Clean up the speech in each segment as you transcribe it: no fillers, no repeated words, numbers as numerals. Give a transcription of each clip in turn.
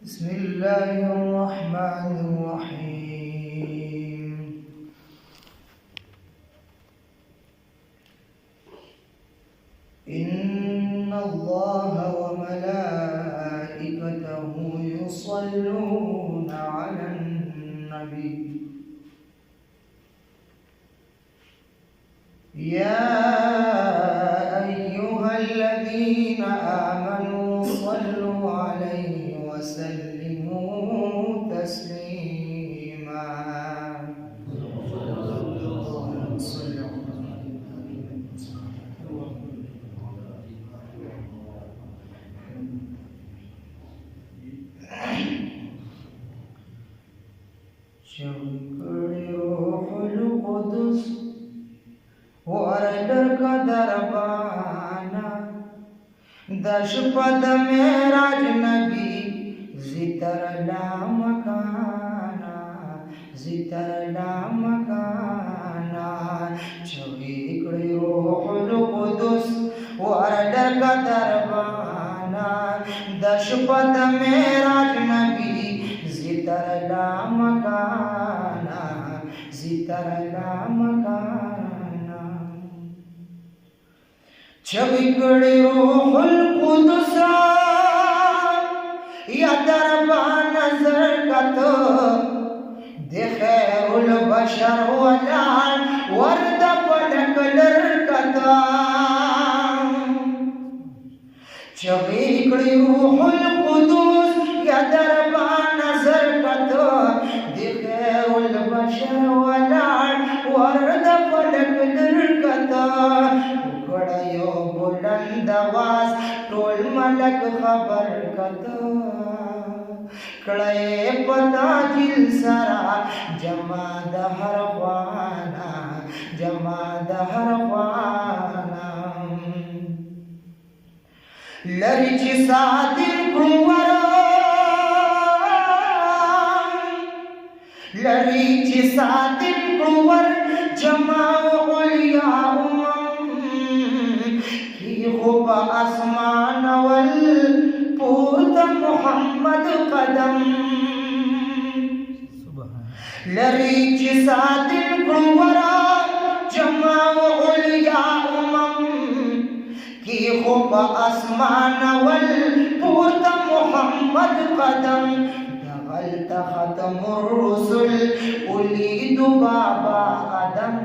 بسم الله الرحمن الرحيم إن الله وملائكته يصلون على النبي يا أيها الذين آمنوا صلوا عليه وسلموا تسليما روح القدس وردر का दरबाना दशपद मेराज नबी जितरला मकाना छविकडे रोहुल कुदुस वरदर का दरबाना दशपद मेराज नबी जितरला मकाना छविकडे रोहुल कुदुस या दरबार नजर का तो देखैरुल बशर वलाल वर्द पलकलर का तो छविकडे रोहुल कुदुस या दरबार नजर का तो देखैरुल बशर वलाल वर्द पलकलर का तो बड़यो बुलंद आवाज टोल मलक खबर कतो कड़े पता जिल सरा जमा दहर वाना लरिची सादिल कुंवर जमाओ उलिया खूब आसमान वल पूर्त मोहम्मद कदम लरीच सादिल कुंवरा जमाओ उलिया की खूब आसमान वल पूर्त मोहम्मद कदम दगलत खतमुर रुसुल उलीद बाबा आदम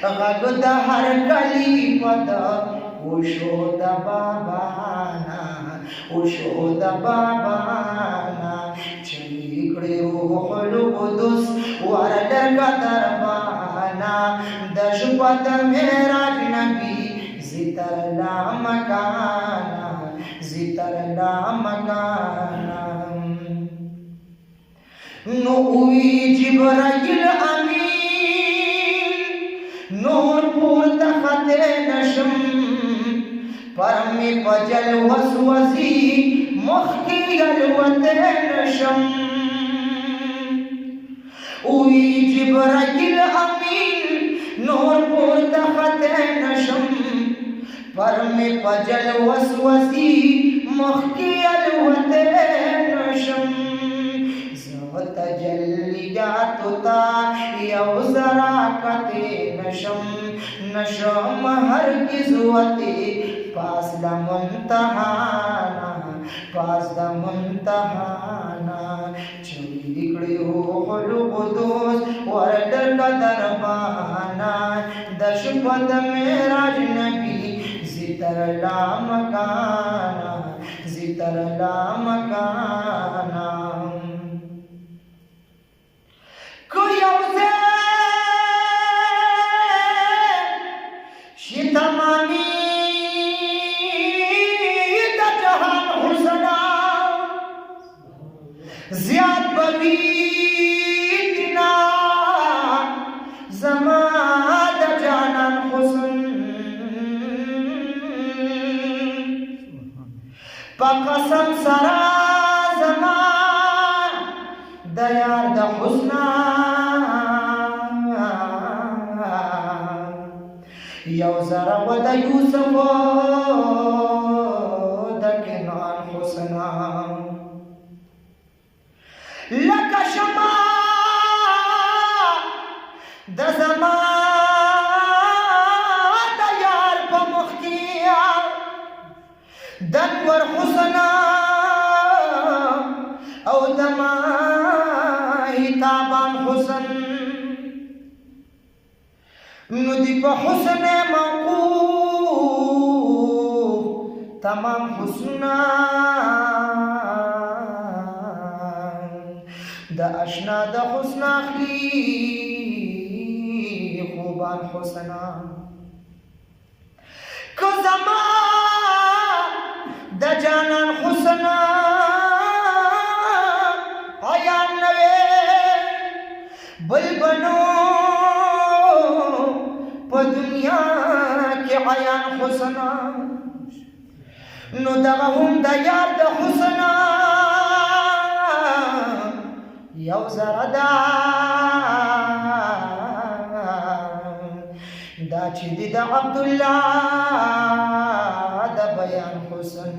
गगद हर गली पद उशोद बाबाना छविकडे रोहुल कुदुस वरदर का दरबाना दशपद मेराज नबी जितरला मकाना नूई जिब्राइल नूरपुर तखते नशम परमी पजल वसवसी मुखी अलवते नशम उई जिब्राइल अमीन नूरपुर तखते नशम परमी पजल वसवसी मुखी अलवते नशम तजल्लियातुता यौजरा कते नशम हरगिज वते पास द मुंतहाना छविकडे रोहुल कुदुस वरदर का दरबाना दशपद मेराज नबी जितरला मकाना शितमानी जहान हुसना ज़ियाद बदीना ज़माद जानन हुसन पकसम सरा ज़मान दयार द हुस्ना यौजरा वद यूसुफ दकिनान हुसना د زما د یار په مخ کې د انور حسن او د ماهتابان حسن نو دی په حسن موقوف تمام حسنا د اشنا د حسن اخلی خوبان حسنا که زما د جانان حسنا عیان نوے بل بنو په دنیا کې عیان حسنا نو دغه هم د یار د حسنا یو زره دا چې د عبدالله د بیان حسن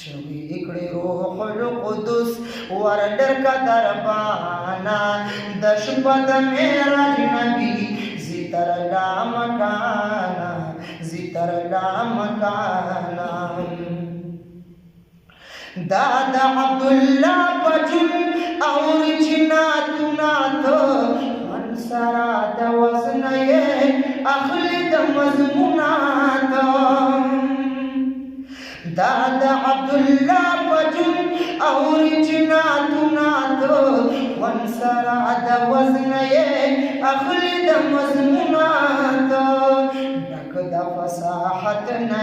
چوي کړي روح القدس ورډر کا دربانا د شپه د معراج نبی زیتر لا مکانا زیتر لا مکانا دا د عبدالله بجن اور جنات ناتو انصرا د وزن اخلی د مضمونات دا د عبدالله بجن اور جنات ناتو انصرا د وزن اخلی د مضمونات ډک د فصاحت نه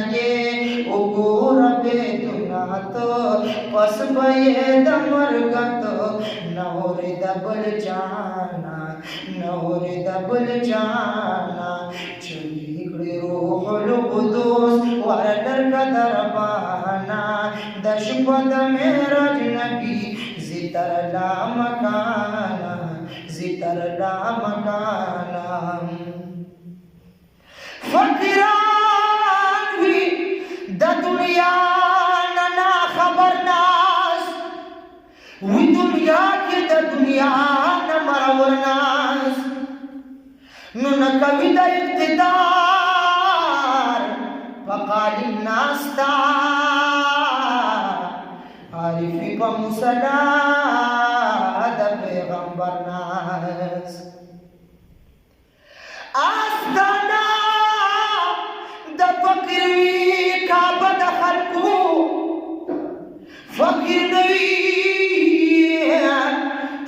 وګور بیتونات پس به د مرګت نور د بل جانا نور د بل جانا چوي کړي روح القدس ورډر کا دربانا د شپه د معراج نبی زیتر لا مکانا زیتر لا مکانا فقیران وی د دنیا نه خبر ناس وی دنیا کې د دنیا نه مرور ناس نو نه کوي د اقتدار فقال الناس تا عارفی په مصلا د پیغمبر ناس آستانا د فقیر کعبه د خلقو فقیر نوی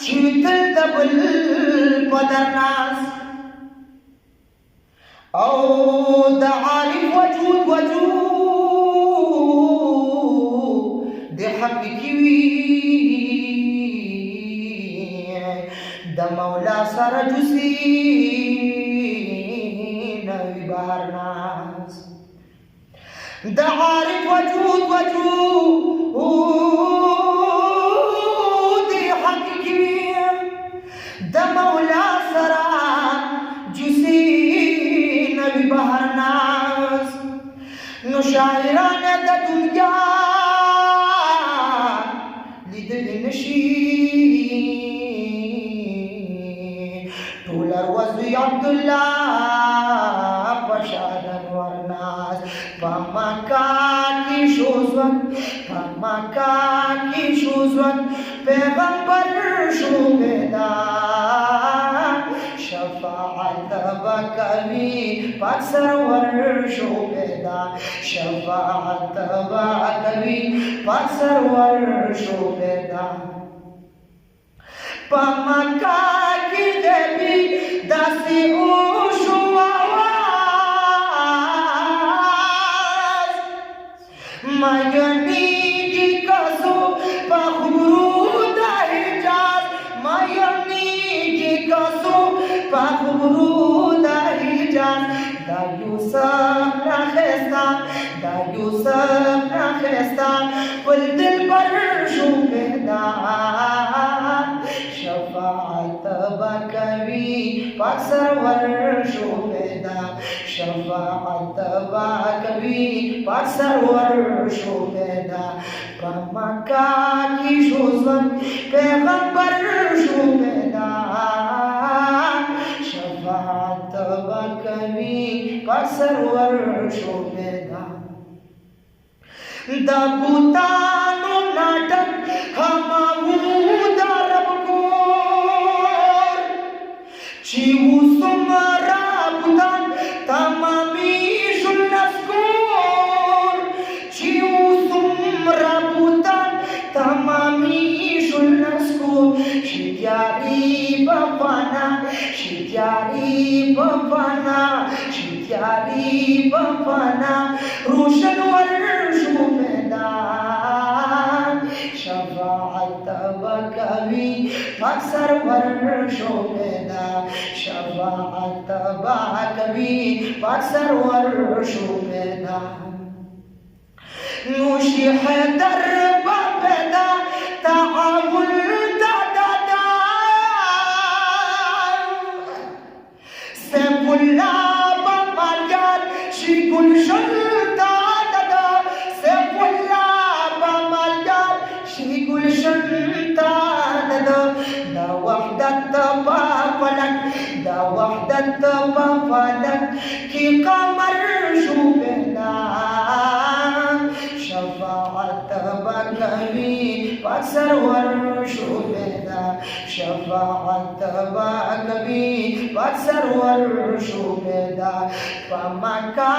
چیتل د بل پدر ناس او د عارف وجود د حقیقی وی د مولا سره جسی نوی بهر ناس د عارف وجود د حقیقی د مولا سره جسی نوی بهر ناس نو شاعران د دنیا لیدل نشي ټول وزوی عبدالله پشادن ورناس پمکا کی شوزون پمکا کی شوزون پیغمبر شو بیدار شفاعت بکوی پاک سرور شو بیدار شفاعت بکوی پاک سرور شو بیدار پمکا کی غیبی داسی اوشو آواز مایونیگی کسو پخبرو دا حجاز مایونیگی کسو پخبرو دا حجاز دا یوسف نخستا دا یوسف نخستا پل دل پر شو بیدار شفاعت بکوی پاک سرور شو بیدار شفاعت بکوی پاک سرور شو بیدار پمکا کی شوزن پیغمبر شو بیدار شفاعت پاک سرور شو پیدا دا بوتانو ناٹک ہماو دا رب کور چیو سمرا بوتان تمامی شلنسکور چیو سمرا بوتان تمامی شلنسکور شیدیاری بفانا شیدیاری بفانا شیدیاری بفانا روشن ورشو میدان شفاعت بکوی پاک سرور شو میدان شفاعت بکوی پاک سرور شو میدان نوشی حیدر بپیدا تعاون دادا سیف اللہ بمالگار شی گلشن دادا سیف اللہ بمالگار شی گلشن دادا دا وحدت بفلک دا وحدت بفلک کی قمر شو پیدا شفاعت بکوی پاک سرور شو پیدا شفاعت بکوی پاک سرور شو پیدا پمکا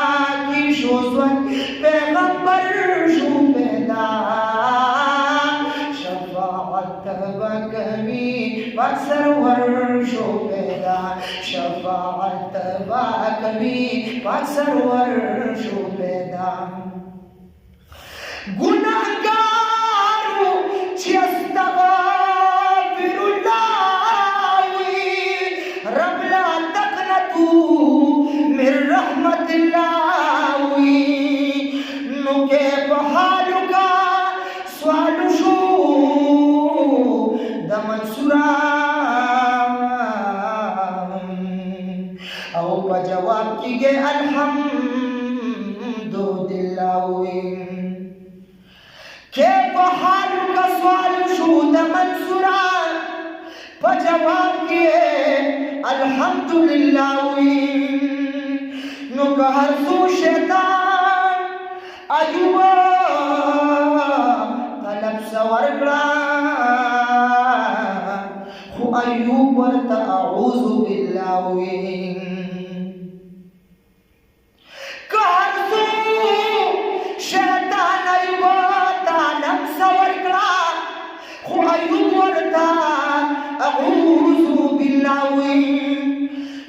کی شوزون پیغمبر شو پیدا شفاعت بکوی پاک سرور شو پیدا شفاعت بکوی پاک سرور شو پیدا گناہگارو چی استغفر اللہ رب لا تقنطو من رحمت اللہ نو کیف حالو کا سوال شو دا منصوران او پا جواب کی گئے الحمدللہ کیف حالو کا سوال شو دا منصوران پا جواب کیے الحمدللہ نو کہر سو شیطان ایوبا طلب سورگڑا خو ایوب ورطا اعوذ باللہ کہر سو شیطان ایوبا طلب سورگڑا خو ایوب ورطا اعوذ باللہ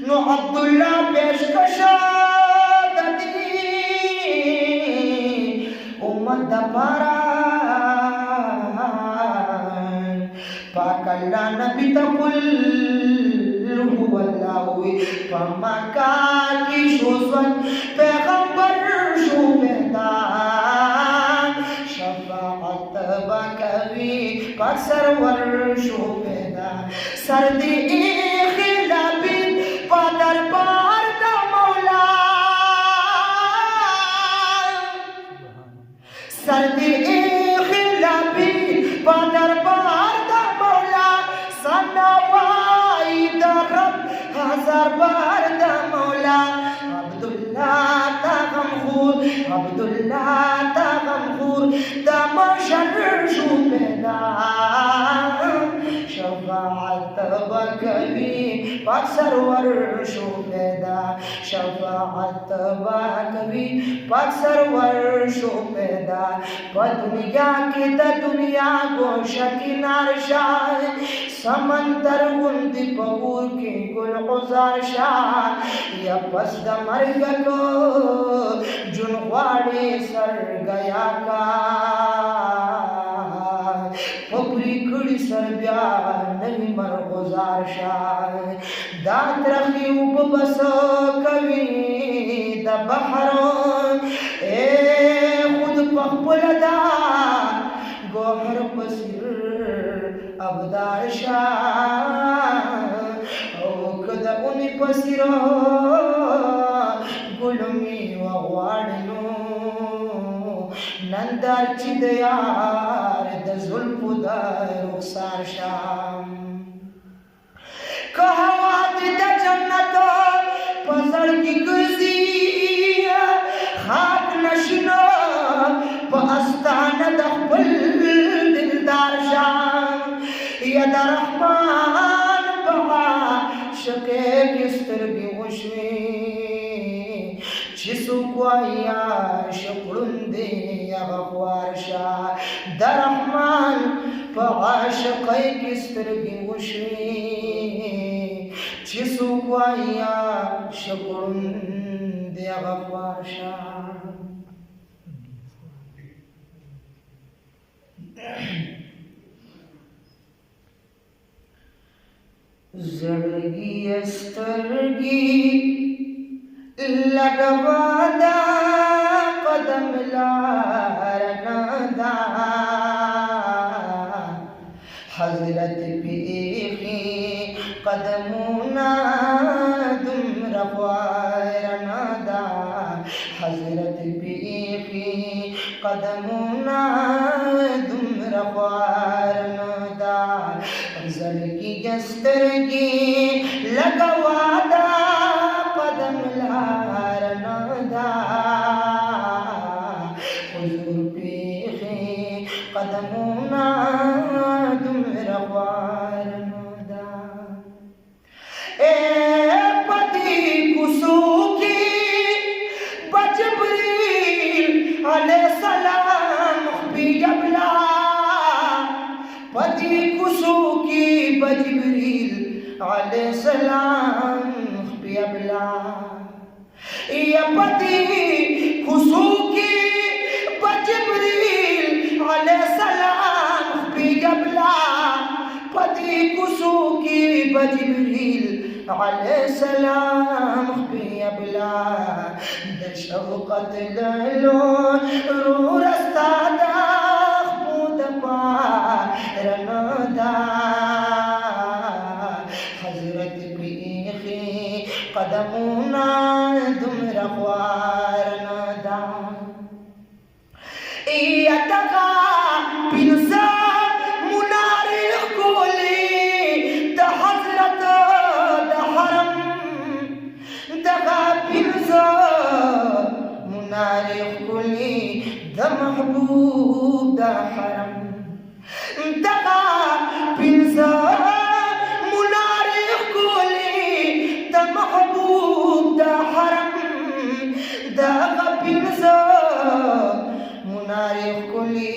نو عبداللہ پیشکشا دی امت دپارا پاک اللہ نبی تقل هو اللہ پمکا کی شوزون پیغمبر شو میدان شفاعت بکوی پاک سرور شو میدان سردی خلابی پادر بار دا مولا سردی خلابی پادر بار دا مولا سنوائی دا رب ہزار بار دا مولا عبداللہ تا غمخور عبداللہ تا غمخور دا مشر شو میدان شفاعت بکوی پاک سرور شو پیدا شفاعت بکوی پاک سرور شو پیدا پا دنیا کی دا دنیا گوشا کنار شاہ سمندر گندی پور کی گل غزار شاہ یا پس دا مرگ کو جنغواڑی سر گیا کا پپری کڑی سر بیا نوی مرغزار شاہ دات رخی اوپ بس کوی دا بحر اے خود پخپل دا گوہر پسیر ابدار شاہ او کدا اونی پسیر گلمی وغوارنو نندار چی دیار دا ظلم دا رخصار شام کہوات دا جنت پسر کی گزی یا د رحمان په عاشقۍ کې سترګې وشوې چې څوک وایي عاشق ړوند دی هغه خوار شه د رحمان په عاشقۍ کې سترګې وشوې چې څوک وایي عاشق ړوند دی هغه خوار شه زړګي سترګي لګوا دا قدم لار نه دا حضرت پیخي قدمونه دومره خوار نه دا حضرت پیخي قدمونه دومره خوار نه دا زړګي سترګي لګوا دا قدم لار نه دا حضور پیخي قدمونه دومره خوار نه دا پتی کوڅو کې بجبریل علیه السلام خبیبلا پتی کوڅو کې بجبریل علیه السلام خبیبلا یا پتی کوڅو کې بجبریل علیه السلام خبیبلا پتی کوڅو کې بجبریل علیه السلام خبیبلا د شوقت لالو رو رستا دا خود پار نه دا حضرت پیخي قدمونه دومره خوار نه دا یتغا پینځه منارې ښکلې د حضرت د حرم دغه پینځه منارې ښکلې د محبوب د حرم دغه پینځه منارې ښکلې د محبوب د حرم دغه پینځه منارې ښکلې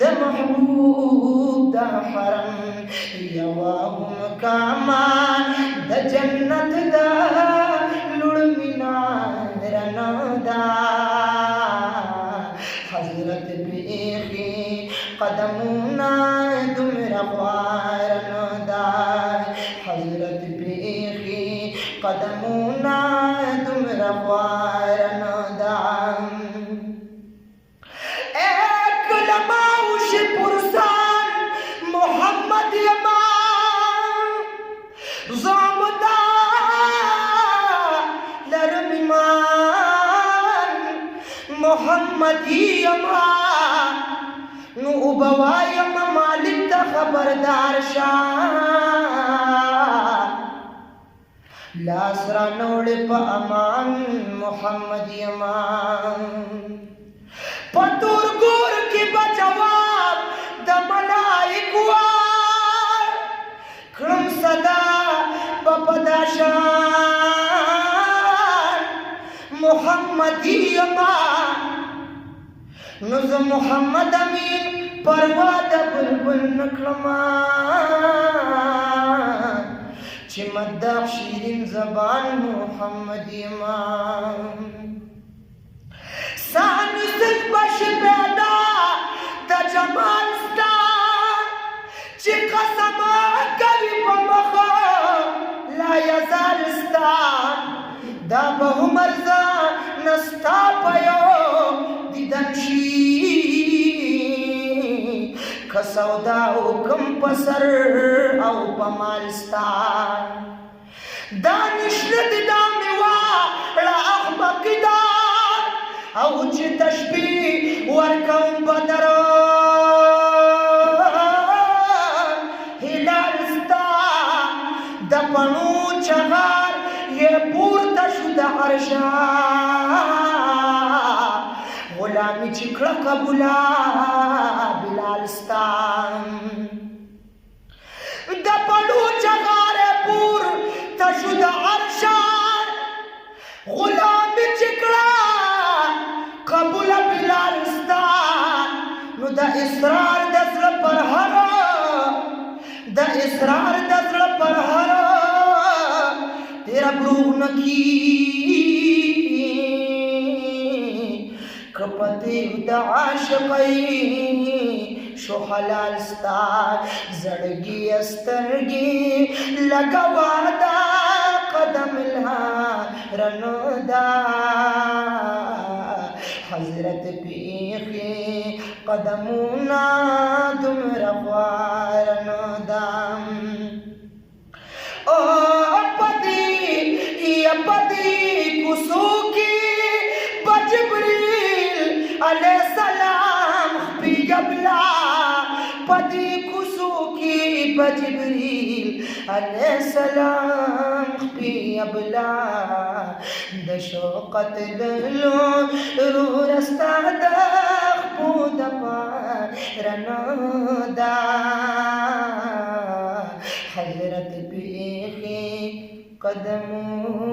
د محبوب د حرم یوه هم کامان د جنت د لوړ مینار نه دا حضرت پیخي قدمونه دومره خوار نه دا حضرت پیخي قدمونه دومره خوار نه دا پرسان محمد یمان زامدا لرم ایمان محمد یمان نو بوایم مالک تا خبردار شاه لاس را نوڑ پا امان محمد یمان پتور گور کی بجواب د ملائکو کړم صدا پپداشان محمدی یما نو زه محمد امین پروا د بلبل نکړما چې مداح شیرین زبان محمد یما سانی سک بش پیدا د جمال ستا چې قسم کوي په مخه لا یزال ستا دا به عمر زه نستا په یو دیدن شي که سودا وکم په سر او په مال ستا دا نشته د دا میوه ړه احمق دا او چې تشبیه ورکوم بدر هلال ستا د پڼو چغار یې پورته شو د عرشه غلامي چې کړه قبوله بلال ستا इसरार दजड़ पर हर तेरा ब्रूह नकी कपते आशक़ई शो हलाल स्तार जड़गी अस्तरगी लगवादा कदम रनोदा हजरत पीखे कदमुना तुम रनोदाम ओ पति कुसूकी बजबरील अलैहिस्सलाम पियबला पति कुसूकी बजबरील अलैहिस्सलाम पियबला दशोकत लो रू रस्ता दखूद रनोदा हजरत पीखे कदमों